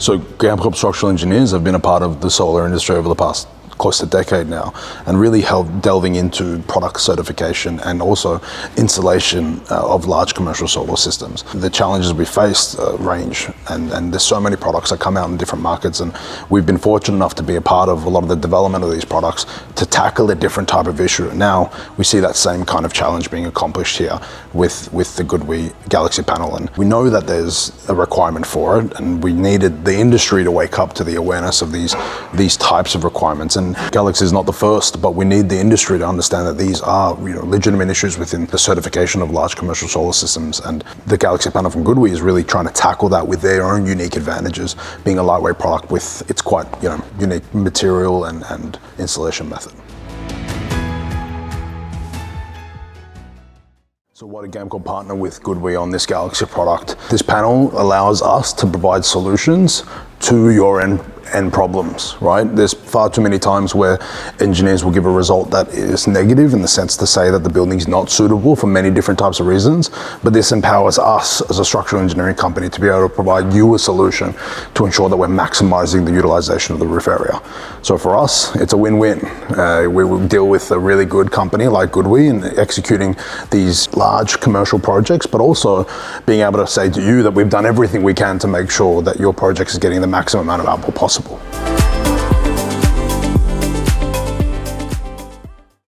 So Gamcorp structural engineers have been a part of the solar industry over the past close to a decade now, and really delving into product certification and also installation of large commercial solar systems. The challenges we faced range, and there's so many products that come out in different markets, and we've been fortunate enough to be a part of a lot of the development of these products to tackle a different type of issue. And now we see that same kind of challenge being accomplished here with the GoodWe Galaxy panel, and we know that there's a requirement for it, and we needed the industry to wake up to the awareness of these types of requirements. And Galaxy is not the first, but we need the industry to understand that these are legitimate issues within the certification of large commercial solar systems. And the Galaxy panel from GoodWe is really trying to tackle that with their own unique advantages, being a lightweight product with its quite unique material and installation method. So why did Gamcorp partner with GoodWe on this Galaxy product? This panel allows us to provide solutions to your end problems, right? There's far too many times where engineers will give a result that is negative in the sense to say that the building is not suitable for many different types of reasons, but this empowers us as a structural engineering company to be able to provide you a solution to ensure that we're maximizing the utilization of the roof area. So for us, it's a win-win. We will deal with a really good company like GoodWe in executing these large commercial projects, but also being able to say to you that we've done everything we can to make sure that your project is getting the maximum amount of output possible.